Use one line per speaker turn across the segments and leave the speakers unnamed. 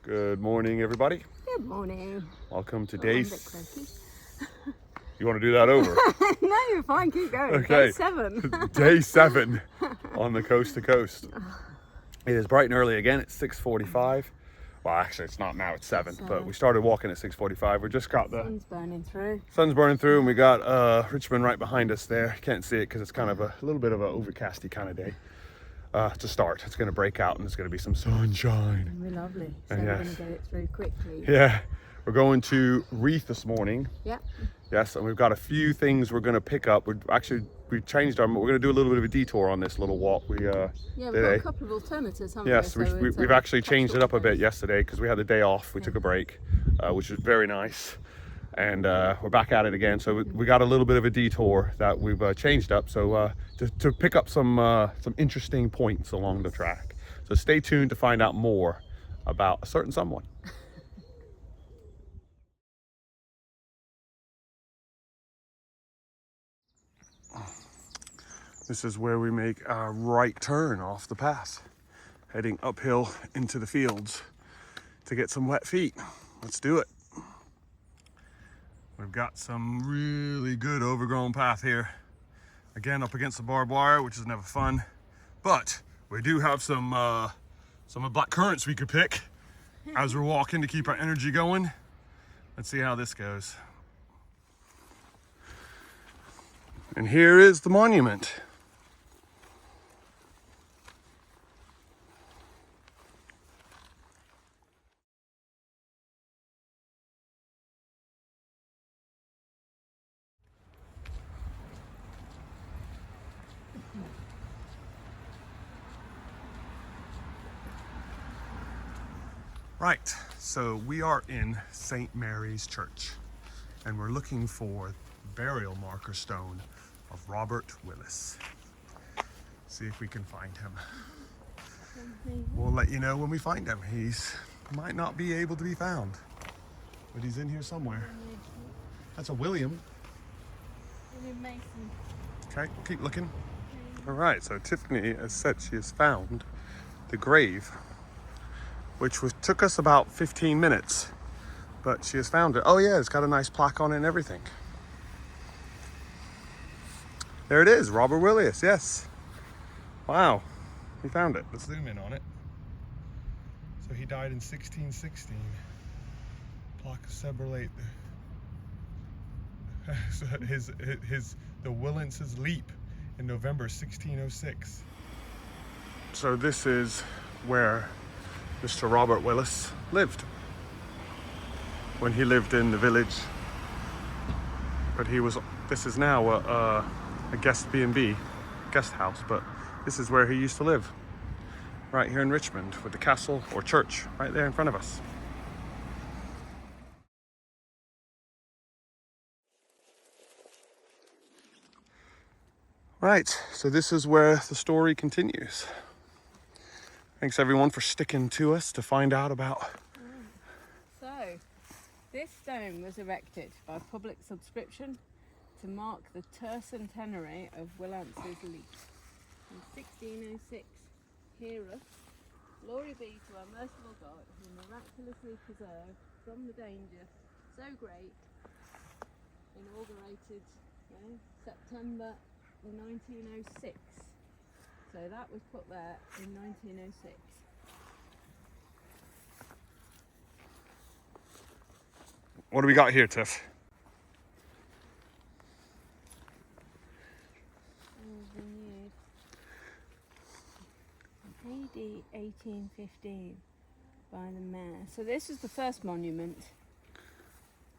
Good morning, everybody.
Good morning.
Welcome to
I'm a
day.
bit croaky.
You want to do that over?
No, you're fine. Keep going.
Okay.
Day 7.
Day 7 on the coast to coast. It is bright and early again. It's 6:45. Well, actually, it's not now. It's 7. But we started walking at 6:45. We just got the
Sun's burning through.
sun's burning through, and we got Richmond right behind us there. Can't see it because it's kind of a little bit of an overcasty kind of day. To start, it's going to break out, and there's going to be some sunshine.
It'll be lovely. So
And
we're
yes.
going to get it through quickly.
Yeah, we're going to Reeth this morning.
Yeah.
Yes, and we've got a few things we're going to pick up. We changed our. We're going to do a little bit of a detour on this little walk.
We've got a couple of alternatives, haven't
Yes,
we? So
we've actually changed it up a bit yesterday because we had the day off. We took a break, which was very nice, and we're back at it again. So we got a little bit of a detour that we've changed up. So to pick up some interesting points along the track. So stay tuned to find out more about a certain someone. This is where we make our right turn off the path, heading uphill into the fields to get some wet feet. Let's do it. We've got some really good overgrown path here. Again, up against the barbed wire, which is never fun. But we do have some black currants we could pick as we're walking to keep our energy going. Let's see how this goes. And here is the monument. Right, so we are in St. Mary's Church, and we're looking for the burial marker stone of Robert Willis. See if we can find him. We'll let you know when we find him. He's might not be able to be found, but he's in here somewhere. That's a William.
William Mason.
Okay, keep looking. All right, so Tiffany has said she has found the grave, which took us about 15 minutes, but she has found it. Oh yeah, it's got a nice plaque on it and everything. There it is, Robert Willis, yes. Wow, we found it. Let's zoom in on it. So he died in 1616. Plaque celebrate the Willis's leap in November 1606. So this is where Mr. Robert Willis lived when he lived in the village, but this is now a guest B&B, guest house, but this is where he used to live, right here in Richmond, with the castle or church right there in front of us. Right, so this is where the story continues. Thanks everyone for sticking to us to find out about.
So, this stone was erected by public subscription to mark the tercentenary of Willis's leap. In 1606, hear us, glory be to our merciful God, who miraculously preserved from the danger so great, inaugurated September 1906. So that was put there in 1906.
What do we got here, Tiff?
AD 1815 by the mayor. So this is the first monument.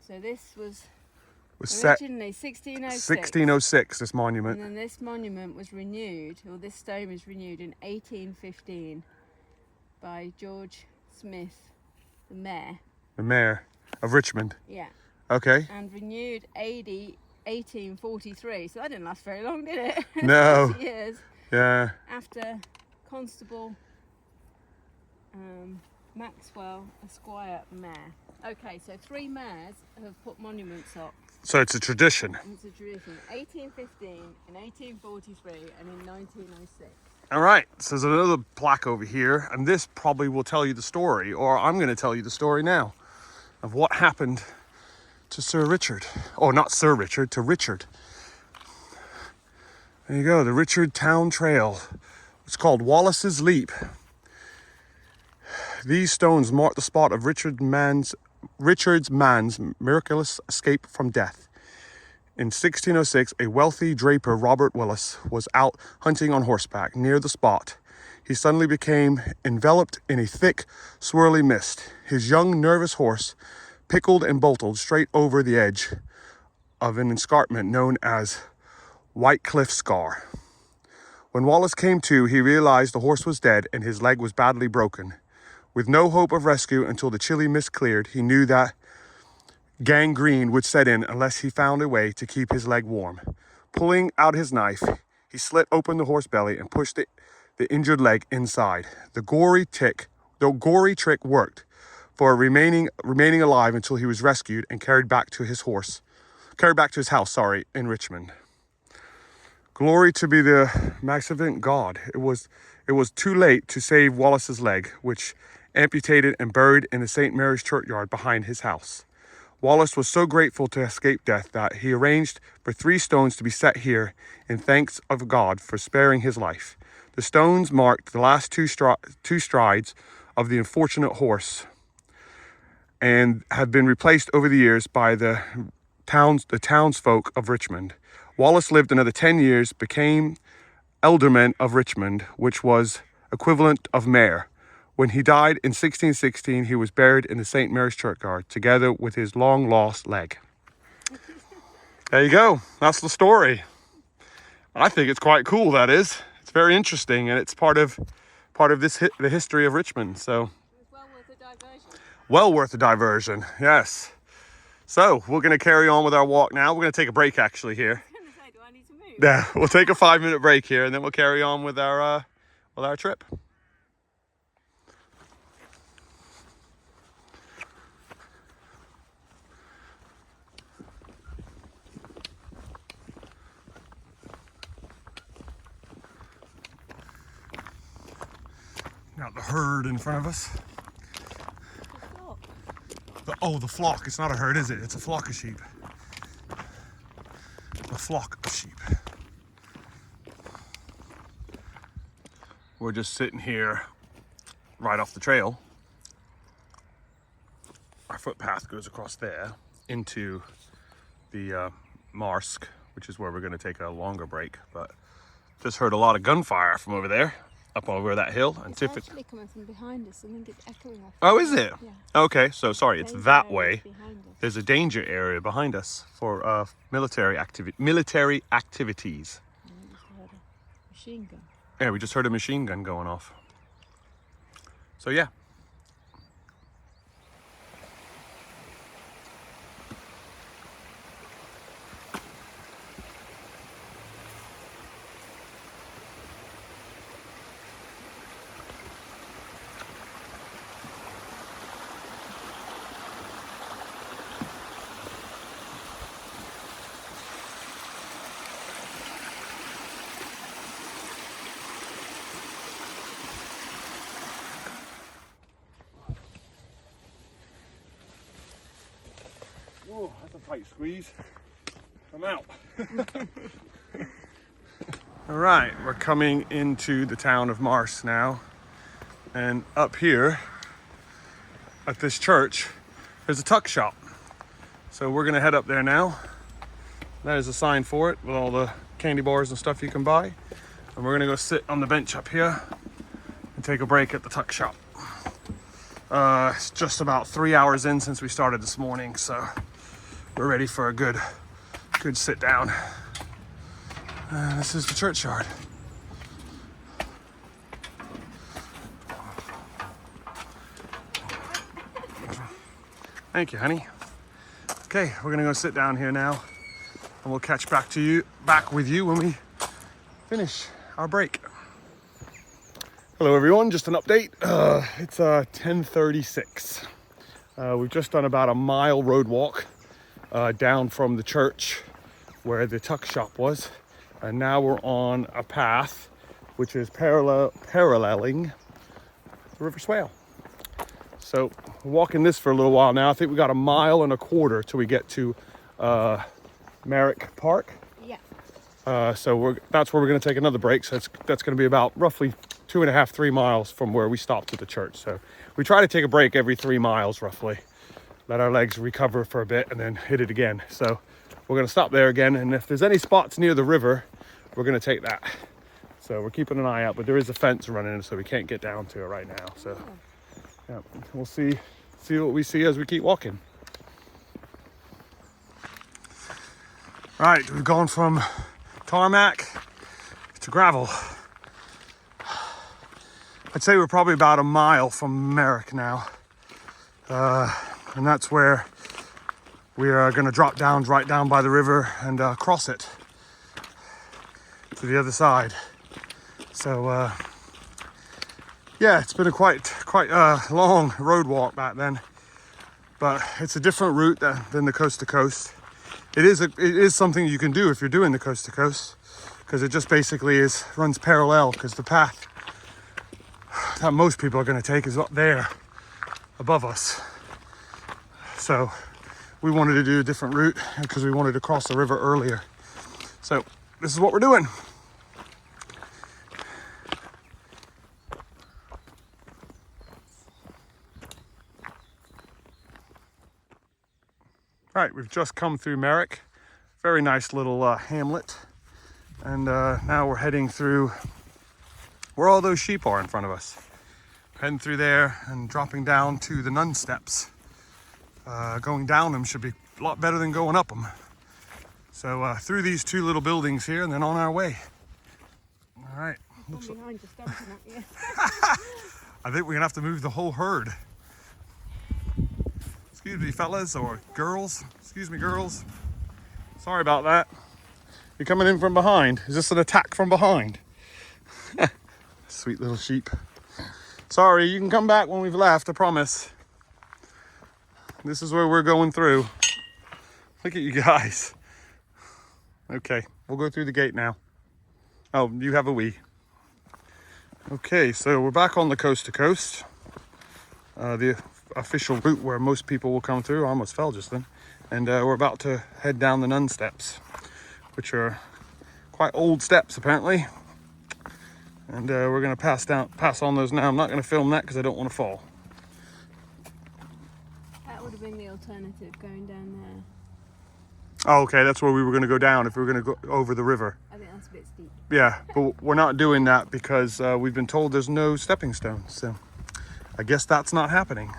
So this was
Set
originally 1606.
1606, this monument.
And then this monument was renewed, or this stone was renewed in 1815 by George Smith, the mayor.
The mayor of Richmond.
Yeah.
Okay.
And renewed AD 1843. So that didn't last very long, did it?
No.
30 years.
Yeah.
After Constable Maxwell Esquire Mayor. Okay, so 3 mayors have put monuments up.
So it's a tradition.
It's a tradition. 1815, in 1843, and in 1906.
All right, so there's another plaque over here, and this probably will tell you the story, or I'm going to tell you the story now, of what happened to Sir Richard. Or not Sir Richard, to Richard. There you go, the Richard Town Trail. It's called Wallace's Leap. These stones mark the spot of Richard's man's miraculous escape from death. In 1606, a wealthy draper, Robert Willis, was out hunting on horseback near the spot. He suddenly became enveloped in a thick, swirly mist. His young, nervous horse pickled and bolted straight over the edge of an escarpment known as White Cliff Scar. When Wallace came to, he realized the horse was dead and his leg was badly broken. With no hope of rescue until the chilly mist cleared, he knew that gangrene would set in unless he found a way to keep his leg warm. Pulling out his knife, he slit open the horse belly and pushed the injured leg inside. The gory trick worked, for remaining alive until he was rescued and carried back to his house, in Richmond. Glory to be the magnificent God. It was too late to save Wallace's leg, which amputated and buried in the St. Mary's churchyard behind his house. Wallace was so grateful to escape death that he arranged for 3 stones to be set here in thanks of God for sparing his life. The stones marked the last two strides of the unfortunate horse and have been replaced over the years by the townsfolk of Richmond. Wallace lived another 10 years, became alderman of Richmond, which was equivalent of mayor. When he died in 1616, he was buried in the St. Mary's churchyard, together with his long-lost leg. There you go. That's the story. I think it's quite cool, that is. It's very interesting, and it's part of the history of Richmond. So,
It was well worth a diversion.
Well worth a diversion, yes. So, we're going to carry on with our walk now. We're going to take a break, actually, here.
I was going to say, do I need to move?
Yeah, we'll take a 5-minute break here, and then we'll carry on with our trip. Got the herd in front of us. The flock. It's not a herd, is it? It's a flock of sheep. A flock of sheep. We're just sitting here right off the trail. Our footpath goes across there into the Marsk, which is where we're going to take a longer break. But just heard a lot of gunfire from over there. Up over that hill, and
it's actually coming from behind us. I think it's echoing off.
Oh, is it?
Yeah.
Okay, so sorry, it's that way.
Behind us.
There's a danger area behind us for military activities.
I just heard a machine gun.
Yeah, we just heard a machine gun going off. So yeah. Oh, that's a tight squeeze. I'm out. All right, we're coming into the town of Marsk now. And up here at this church, there's a tuck shop. So we're gonna head up there now. That is a sign for it with all the candy bars and stuff you can buy. And we're gonna go sit on the bench up here and take a break at the tuck shop. It's just about 3 hours in since we started this morning, so we're ready for a good sit down. This is the churchyard. Thank you, honey. Okay, we're gonna go sit down here now, and we'll catch back with you when we finish our break. Hello everyone, just an update. It's 10:36. We've just done about a mile road walk down from the church where the tuck shop was, and now we're on a path which is paralleling the River Swale. So we're walking this for a little while now. I think we got 1.25 miles till we get to Merrick Park.
Yeah.
So that's where we're going to take another break. So that's going to be about roughly 2.5, 3 miles from where we stopped at the church. So we try to take a break every 3 miles roughly, let our legs recover for a bit and then hit it again. So we're going to stop there again. And if there's any spots near the river, we're going to take that. So we're keeping an eye out, but there is a fence running, so we can't get down to it right now. So yeah, we'll see what we see as we keep walking. Right, we've gone from tarmac to gravel. I'd say we're probably about 1 mile from Merrick now. And that's where we are going to drop down right down by the river and cross it to the other side. So yeah, it's been a quite long road walk back then, but it's a different route than the coast to coast. It is something you can do if you're doing the coast to coast, because it just basically runs parallel, because the path that most people are going to take is up there above us. So we wanted to do a different route because we wanted to cross the river earlier. So this is what we're doing. Right, we've just come through Merrick. Very nice little hamlet. And now we're heading through where all those sheep are in front of us. Heading through there and dropping down to the nun steps. Going down them should be a lot better than going up them. So through these two little buildings here and then on our way. All right.
Looks behind you, stomping at you.
I think we're gonna have to move the whole herd. Excuse me, fellas, or girls. Excuse me, girls. Sorry about that. You're coming in from behind. Is this an attack from behind? Sweet little sheep. Sorry, you can come back when we've left, I promise. This is where we're going through. Look at you guys. Okay, we'll go through the gate now. Oh, you have a wee. Okay, so we're back on the coast to coast. The official route where most people will come through. I almost fell just then. And we're about to head down the nun steps, which are quite old steps apparently. And we're going to pass on those now. I'm not going to film that because I don't want to fall.
That would have been the alternative, going down there.
Oh, okay, that's where we were going to go down if we were going to go over the river.
I think that's a bit steep.
Yeah, but we're not doing that because we've been told there's no stepping stones. So I guess that's not happening.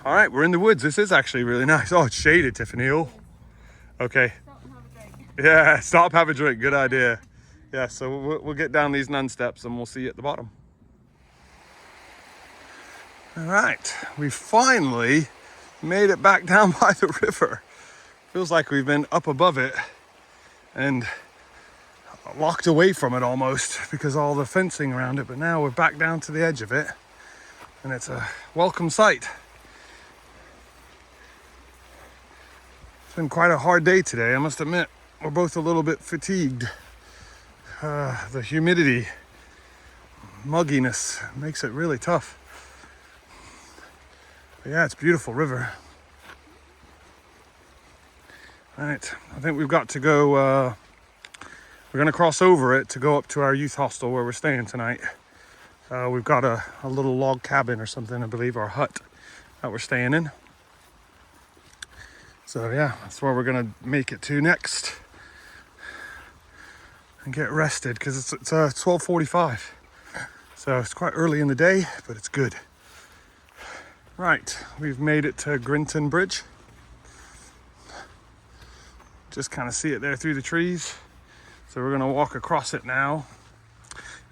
All right, we're in the woods. This is actually really nice. Oh, it's shaded, Tiffany. Oh, okay.
Stop and have a drink.
Yeah, stop, have a drink. Good idea. Yeah, so we'll get down these nun steps and we'll see you at the bottom. All right, we finally made it back down by the river. Feels like we've been up above it and locked away from it almost because of all the fencing around it, but now we're back down to the edge of it and it's a welcome sight. It's been quite a hard day today, I must admit. We're both a little bit fatigued. The humidity, mugginess makes it really tough. But yeah, it's a beautiful river. All right, I think we've got to go, we're gonna cross over it to go up to our youth hostel where we're staying tonight. We've got a little log cabin or something, I believe, or hut that we're staying in. So yeah, that's where we're gonna make it to next. And get rested because it's 12:45, so it's quite early in the day, but it's good. Right, we've made it to Grinton Bridge. Just kind of see it there through the trees. So we're gonna walk across it now.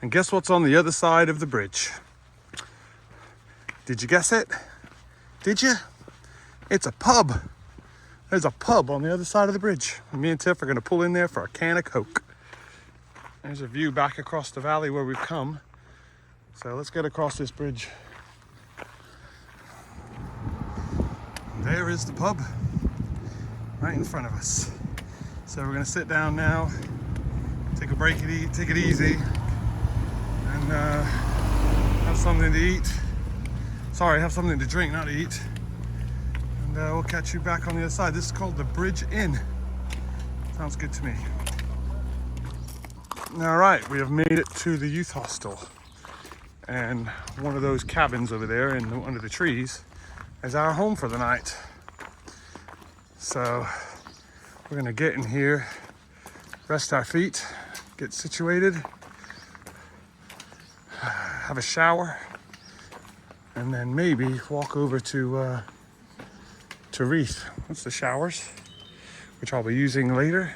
And guess what's on the other side of the bridge? Did you guess it? Did you? It's a pub. There's a pub on the other side of the bridge. And me and Tiff are gonna pull in there for a can of Coke. There's a view back across the valley where we've come. So let's get across this bridge. And there is the pub, right in front of us. So we're gonna sit down now, take a break, take it easy, and have something to eat. Sorry, have something to drink, not eat. And we'll catch you back on the other side. This is called the Bridge Inn. Sounds good to me. All right, we have made it to the youth hostel. And one of those cabins over there under the trees is our home for the night. So we're gonna get in here, rest our feet, get situated, have a shower, and then maybe walk over to Reeth. That's the showers, which I'll be using later.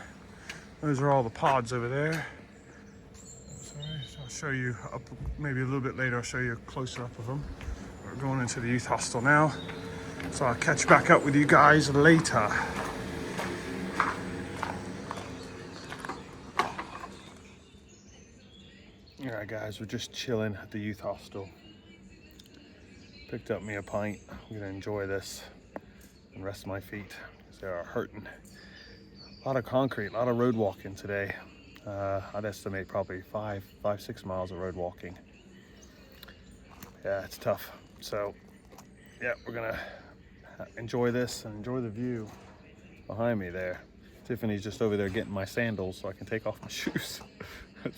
Those are all the pods over there. So I'll show you up, maybe a little bit later, I'll show you a closer up of them. We're going into the youth hostel now. So I'll catch back up with you guys later. Alright guys, we're just chilling at the youth hostel. Picked up me a pint. I'm gonna enjoy this and rest my feet because they are hurting. A lot of concrete, a lot of road walking today. I'd estimate probably 5-6 miles of road walking. Yeah, it's tough. So yeah, we're gonna enjoy this and enjoy the view behind me there. Tiffany's just over there getting my sandals so I can take off my shoes.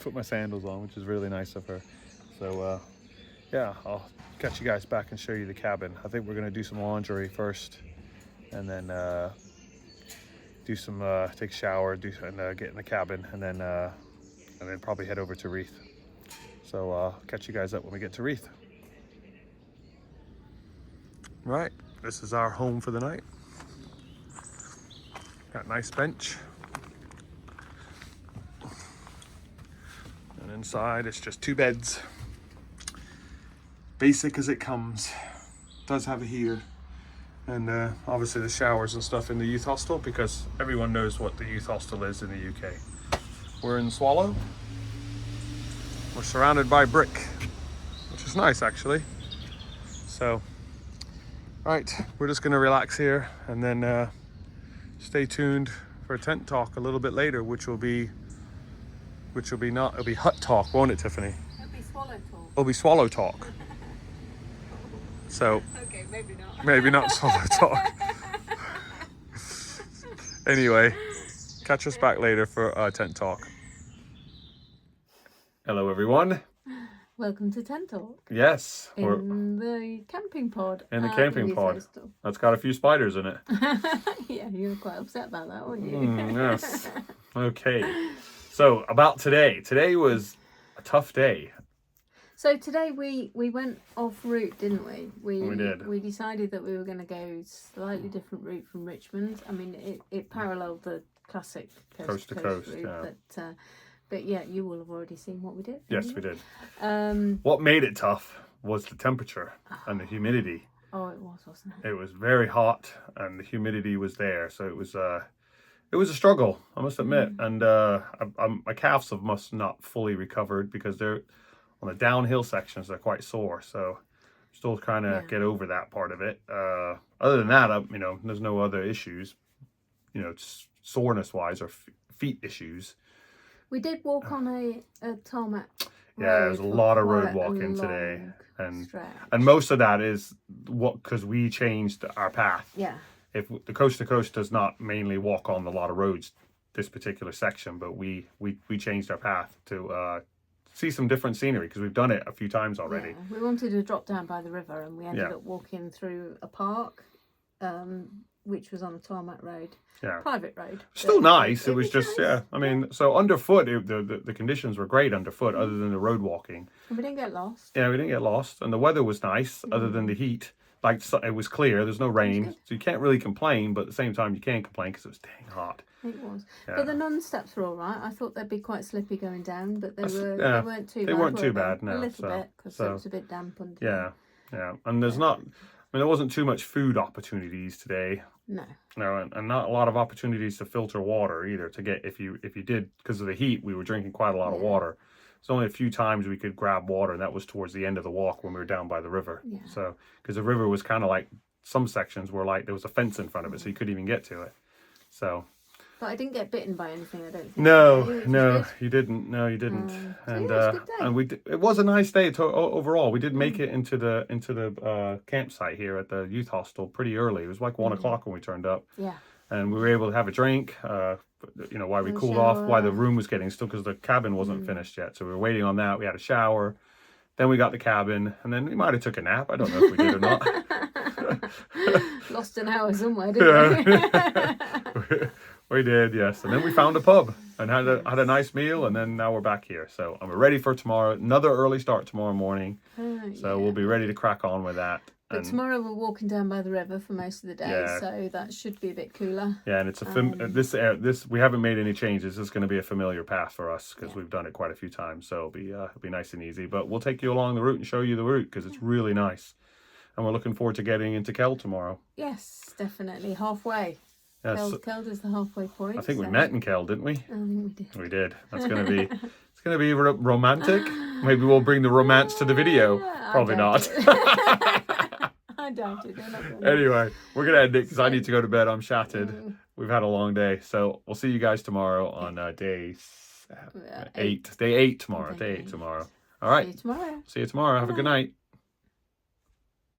Put my sandals on, which is really nice of her. So yeah, I'll catch you guys back and show you the cabin. I think we're gonna do some laundry first, and then do some take a shower, and get in the cabin, and then probably head over to Reeth. So catch you guys up when we get to Reeth. Right, this is our home for the night. Got a nice bench. And inside it's just 2 beds. Basic as it comes. Does have a heater. And obviously the showers and stuff in the youth hostel, because everyone knows what the youth hostel is in the UK. We're in Swallow. We're surrounded by brick, which is nice actually. So, right, we're just gonna relax here and then stay tuned for a tent talk a little bit later, which will be it'll be hut talk, won't it, Tiffany?
It'll be swallow talk.
It'll be swallow talk. So
Okay, maybe not.
maybe not swallow talk. Anyway, catch us back later for tent talk. Hello everyone.
Welcome to Tent Talk.
Yes,
In the camping pod.
in the camping
youth
pod.
hostel.
That's got a few spiders in it.
Yeah, you were quite upset about that, weren't you?
Yes. Okay. So about today. Today was a tough day.
So today we went off route, didn't we?
We did.
We decided that we were going to go slightly different route from Richmond. I mean, it paralleled the classic coast to coast route,
yeah.
But yeah, you will have already seen what we did.
Yes, we did. What made it tough was the temperature and the humidity.
Oh, it was, wasn't it?
It was very hot and the humidity was there, so it was a struggle, I must admit. And my calves must not fully recovered because they're on the downhill sections. They're quite sore, so still trying to get over that part of it. Other than that, there's no other issues, soreness wise or feet issues.
We did walk on a tarmac road.
Yeah, there's a lot of road walking today, and most of that is because we changed our path.
Yeah.
If the coast to coast does not mainly walk on a lot of roads, this particular section, but we changed our path to see some different scenery because we've done it a few times already.
Yeah. We wanted to drop down by the river, and we ended up walking through a park, which was on a tarmac road.
Yeah.
Private road.
Still nice. It was just, nice. I mean, so underfoot, the conditions were great underfoot, other than the road walking.
And we didn't get lost.
Yeah, we didn't get lost, and the weather was nice, other than the heat. Like, it was clear. There's no rain, so you can't really complain. But at the same time, you can complain because it was dang hot.
It was.
Yeah.
But the non-steps were all right. I thought they'd be quite slippy going down, but they weren't too bad.
They weren't too bad, no.
A little bit, because it was a bit damp under.
Yeah. And there's there wasn't too much food opportunities today.
No.
No, and not a lot of opportunities to filter water either. To get if you did, because of the heat, we were drinking quite a lot of water. There's only a few times we could grab water, and that was towards the end of the walk when we were down by the river. Yeah. So, because the river was kind of like, some sections were like there was a fence in front of it, so you couldn't even get to it. So,
But I didn't get bitten by anything, I don't think.
No,
Which was
no,
good.
you didn't. No, you didn't.
So
And
yeah, it was a good day.
and it was a nice day overall. We did make it into the campsite here at the youth hostel pretty early. It was like 1 o'clock when we turned up.
Yeah.
And we were able to have a drink. You know, while we
And a
cooled off, while the
shower.
room was getting still, because the cabin wasn't finished yet. So we were waiting on that. We had a shower. Then we got the cabin, and then we might have took a nap. I don't know if we did or not.
Lost an hour somewhere, didn't we?
We did, yes. And then we found a pub and had a nice meal, and then now we're back here. So I'm ready for tomorrow. Another early start tomorrow morning. So we'll be ready to crack on with that.
But tomorrow we're walking down by the river for most of the day, so that should be a bit cooler.
Yeah, and it's this we haven't made any changes. It's going to be a familiar path for us because we've done it quite a few times. So it'll be nice and easy. But we'll take you along the route and show you the route because it's really nice. And we're looking forward to getting into Keld tomorrow.
Yes, definitely. Halfway.
Yes.
Keld is the halfway point.
I think we met in Keld, didn't we?
I think we did.
We did. That's going to be it's going to be romantic. Maybe we'll bring the romance to the video. Probably not.
I doubt it.
Anyway, we're going to end it because I need to go to bed. I'm shattered. We've had a long day. So we'll see you guys tomorrow on day 8. Day 8 tomorrow. Day 8 tomorrow. All right.
See you tomorrow.
See you tomorrow. Have a good night.